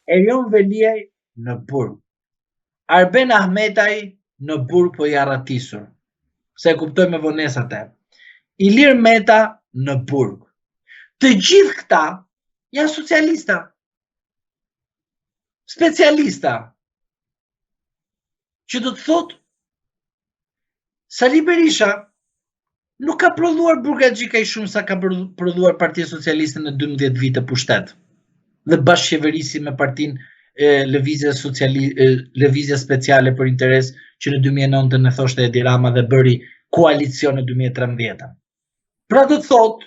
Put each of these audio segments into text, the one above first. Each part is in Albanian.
Erion Veliaj në burg. Arben Ahmetaj në burg po i arratisur. Se kuptoj me vonesat e. Ilir Meta në burg. Të gjithë këta janë socialista. Specialista. Që do të thot Sali Berisha nuk ka prodhuar burgaxhika i shumë sa ka prodhuar Partia Socialiste në 12 vite pushtet. Dhe bashkëqeverisi me partinë Lëvizja Speciale për Interes që në 2009 e thoshte Edi Rama dhe bëri koalicion në 2013. Pra do të thot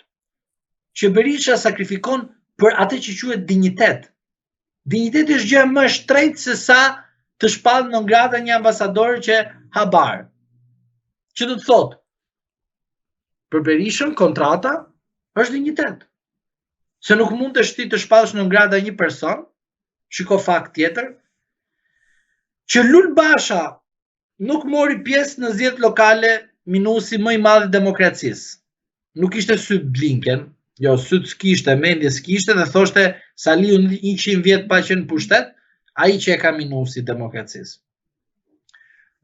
që Berisha sakrifikon për atë që quhet dinjitet. Dinjiteti është gjë më shtrenjtë se sa të shpall non grata një ambasador që habar. Që do të thot, për Berishën kontrata është dinjitet. Se nuk mund të shti të shpallësh non grata një person, shiko fakt tjetër, që Lul Basha nuk mori pjesë në zgjedhjet lokale minusi më i madh i demokracisë. Nuk ishte syt Blinken, jo syt s'kishte, mendje s'kishte dhe thoshte Saliu 100 vjet pa qenë në pushtet, ai që e ka minusi i demokracisë.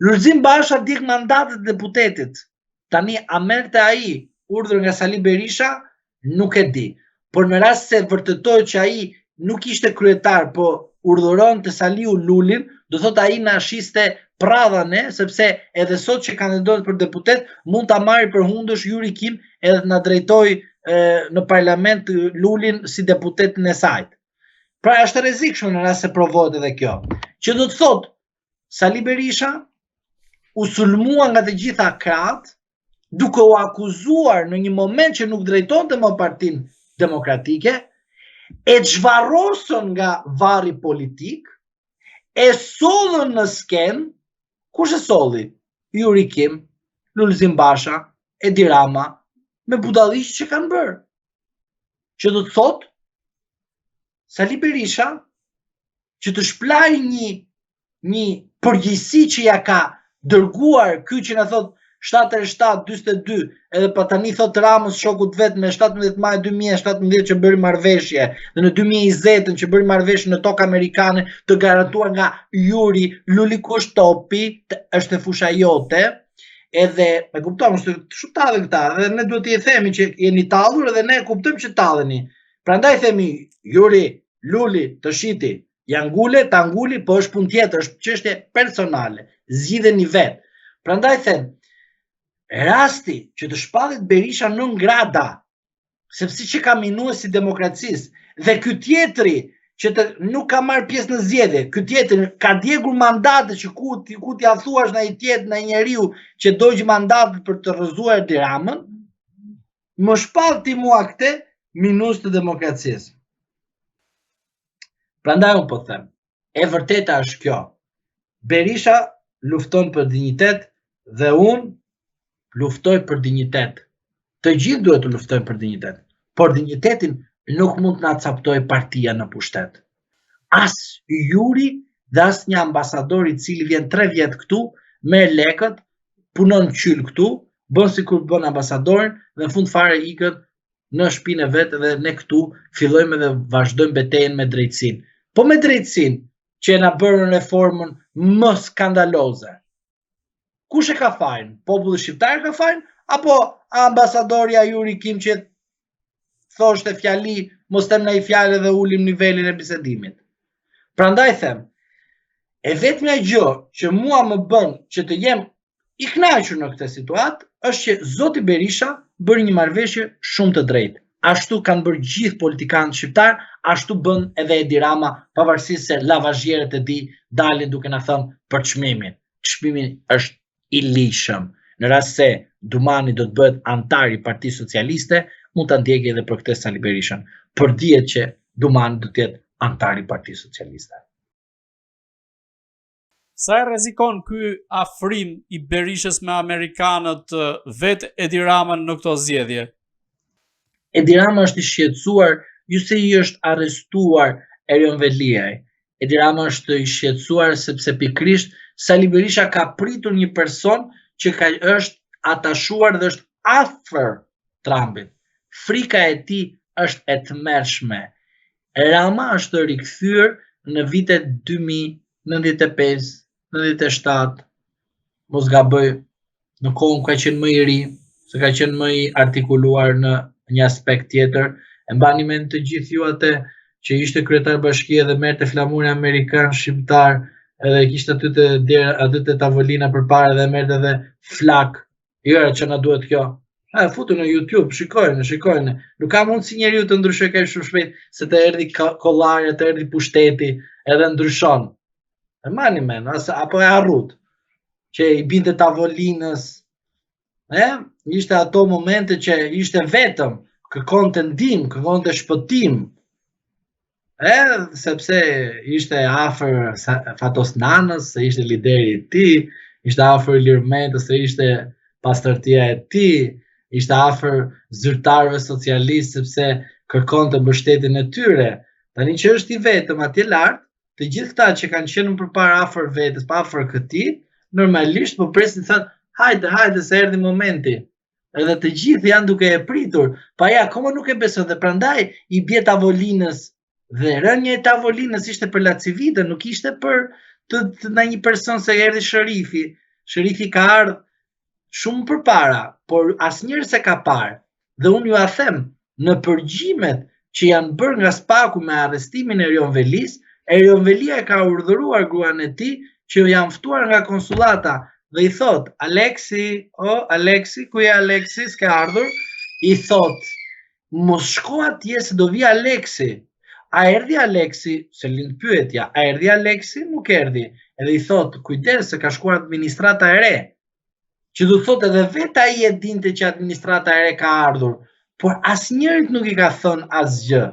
Lulzim Basha dik mandatet e deputetit. Tani a merrte ai urdhër nga Sali Berisha, nuk e di. Por në rast se vërtetoj që ai nuk ishte kryetar, po urdhëron të Saliu Lulin, do thot ai na shiste pradhane, sepse edhe sot që kandidohet për deputet, mund ta marrë për hundësh Yuri Kim edhe na drejtoj në parlament Lulin si deputetin e saj. Pra është rrezikshme në rast se provohet edhe kjo. Që do të thot Sali Berisha u sulmua nga të gjitha krahët, duke u akuzuar në një moment që nuk drejtonte më Partinë Demokratike, e zhvarrosën nga varri politik, e sollën në sken, kush e solli? Yuri Kim, Lulzim Basha, Edi Rama, me budalliqë që kanë bërë. Që do të thot, Sali Berisha, që të shplaj një përgjegjësi që ja ka dërguar ky që na thot 77-42, edhe pa tani thot Ramës shokut vet me 17 maj 2017 që bëri marrëveshje, dhe në 2020 që bëri marrëveshje në tokë amerikane të garantuar nga Yuri, Luli kush topi, është e fusha jote, edhe e kuptojmë se shumë tallen këta, dhe ne duhet t'i themi që jeni tallur edhe ne kuptojmë që talleni. Prandaj themi Yuri, Luli, të shiti, ja ngule, ta nguli, po është punë tjetër, është çështje personale, zgjidheni vet. Prandaj them, rasti që të shpallet Berisha non grata, sepse që ka minuesi demokracisë, dhe ky tjetri që nuk ka marrë pjesë në zgjedhje, ky tjetri ka djegur mandate që ku t'ja thuash në i tjetë në njeriu që dojgjë mandate për të rrëzuar Edi Ramën, më shpall ti mua këte minus të demokracisë. Prandaj unë po them, e vërteta është kjo. Berisha lufton për dinjitet dhe unë luftoj për dinjitet. Të gjithë duhet të luftojnë për dinjitet, por dinjitetin nuk mund të na captoj partia në pushtet. As Yuri dhe as një ambasador i cili vjen 3 vjet këtu, merr lekët, punon qyl këtu, bën sikur bën ambasadorin dhe në fund fare ikët në shtëpinë e vet dhe ne këtu fillojmë dhe vazhdojmë betejën me drejtësinë. Po me drejtësinë që na bërën reformën më skandaloze. Kush e ka fajin? Populli shqiptar ka fajin? Apo ambasadorja Yuri Kim që thoshte fjali, mos them në i fjale dhe ulim nivelin e bisedimit. Prandaj them, e vetmja gjë që mua më bën që të jem i kënaqur në këtë situatë është që zoti Berisha bëri një marrëveshje shumë të drejtë. Ashtu kanë bërë gjithë politikanët shqiptar, ashtu bën edhe Edi Rama, pavarësisht se lavazhierët e tij dalin duke na thënë për çmimin. Çmimi është i lishëm. Në rast se Dumani do të bëhet antar i Partisë Socialiste, mund ta ndjekë edhe për këtë Sali Berishën. Por dihet që Dumani do të jetë antar i Partisë Socialiste. Sa e rrezikon ky afrim i Berishës me amerikanët vetë Edi Ramën në këto zgjedhje? Edi Rama është i shqetësuar, jo se i është arrestuar Erion Veliaj. Edi Rama është i shqetësuar sepse pikërisht Sali Berisha ka pritur një person që është atashuar dhe është afër Trumpit. Frika e tij është e tmerrshme. Rama është rikthyer në vitet 2000, 95, 97, mos gaboj, në kohën ka qenë më i ri, se ka qenë më i artikuluar në një aspekt tjetër. E mbani mend të gjithë ju atë që ishte kryetar bashkie dhe merrte flamurin amerikan shqiptar, edhe kishte aty te tavolina përpara dhe merrte edhe flak. Jo, që na duhet kjo. Futu në YouTube, shikojnë. Nuk ka mundësi njeriu të ndryshojë kaq shumë shpejt se të erdhi kollari, të erdhi pushteti, edhe ndryshon. E mani men, apo e harrut që i binte tavolinës. Ishte ato momente që ishte vetëm, kërkonte ndihmë, kërkonte shpëtim. Sepse ishte afër Fatos Nanës, se ishte lideri i tij, ishte afër Ilir Metës, se ishte pastërtia e tij, ishte afër zyrtarëve socialistë sepse kërkonte mbështetjen e tyre. Tani që është i vetëm atje lart, të gjithë këta që kanë qenë përpara afër vetes, pa afër këtij, normalisht po presin thënë, hajde se erdhi momenti. Edhe të gjithë janë duke e pritur, pa ja akoma nuk e besojnë dhe prandaj i bie tavolinës dhe rënja e tavolinës ishte për Lacivitën, nuk ishte për në një person se erdhi sherifi. Sherifi ka ardhur shumë përpara, por asnjëri se ka parë. Dhe unë ju a them, në përgjimet që janë bërë nga Spaku me arrestimin e Erion Velis, Erion Velia e ka urdhëruar gruan e tij që janë ftuar nga konsullata dhe i thot, Aleksi, ku je Aleksi, s'ke ardhur? I thot, mos shko atje se do vi Aleksi. A erdhi Aleksi, se lind pyetja, a erdhi Aleksi? Nuk erdhi. Edhe i thot, kujdes se ka shkuar administrata e re. Që do thot edhe vetë ai e dinte që administrata e re ka ardhur, por asnjërit nuk i ka thënë asgjë.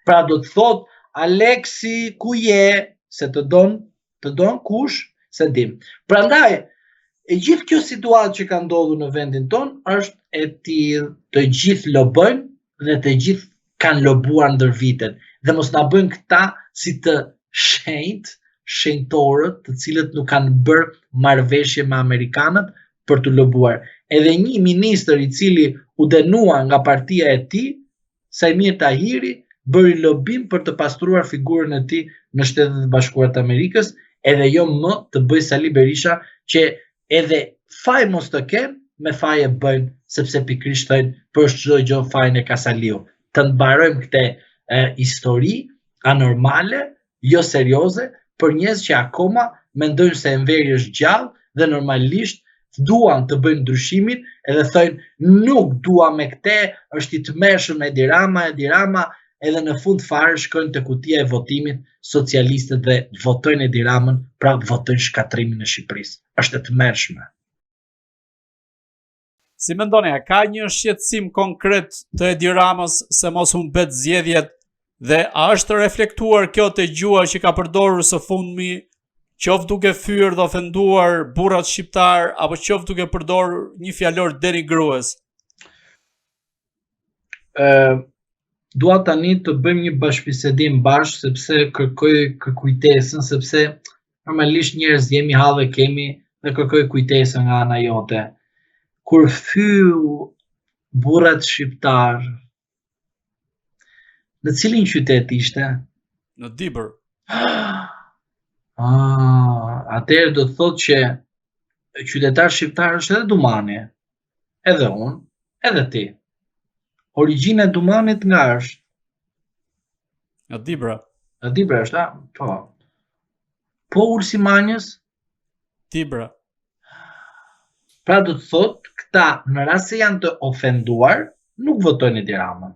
Pra do të thot, Aleksi, ku je? Se të don kush? Se dim. Prandaj, e gjithë kjo situatë që ka ndodhur në vendin ton është e tillë, të gjithë lobojnë dhe të gjithë kanë lobuar ndër vitet. Dhe mos na bëjnë këta si të shenjtorët, të cilët nuk kanë bërë marrëveshje me amerikanët për të lobuar. Edhe një ministër i cili u dënua nga partia e tij, Sajmir Tahiri, bëri lobim për të pastruar figurën e tij në Shtetet e Bashkuara të Amerikës, edhe jo më të bëj Sali Berisha që edhe faj mos të kenë, me faj e bëjnë, sepse pikrisht thënë për çdo gjë fajin e ka Saliu. Të mbarojmë këtë histori anormale, jo serioze, për njerëz që akoma mendojnë se Enveri është gjallë dhe normalisht duan të bëjnë ndryshimin edhe thënë nuk dua me këtë, është i tmerrshëm Edi Rama, edhe në fund fare shkojnë te kutia e votimit socialistët dhe votojnë Edi Ramën, pra votojnë shkatrimin e Shqipërisë. Është e tmerrshme. Si mendoni, ka një shqetësim konkret të Edi Ramës se mos humbet zgjedhjet dhe a është reflektuar kjo te gjua që ka përdorur së fundmi, qoftë duke fyer dhe ofenduar burrat shqiptar apo qoftë duke përdorur një fjalor denigrues? Dua tani të bëjmë një bashkëbisedim bashkë sepse kërkoj kujtesën, sepse normalisht njerëz jemi, hallë kemi dhe kërkoj kujtesën nga ana jote. Kur fyu burrat shqiptar, në cilin qytet ishte? Në Dibër. Atëherë do të thotë që qytetar shqiptar është edhe Dumani, edhe unë, edhe ti. Origjina e Dumanit nga është? Nga Dibra. Nga Dibra është, po. Po Ulsimanjës? Dibra. Pra do të thotë, këta në rast se janë të ofenduar, nuk votojnë Edi Ramën.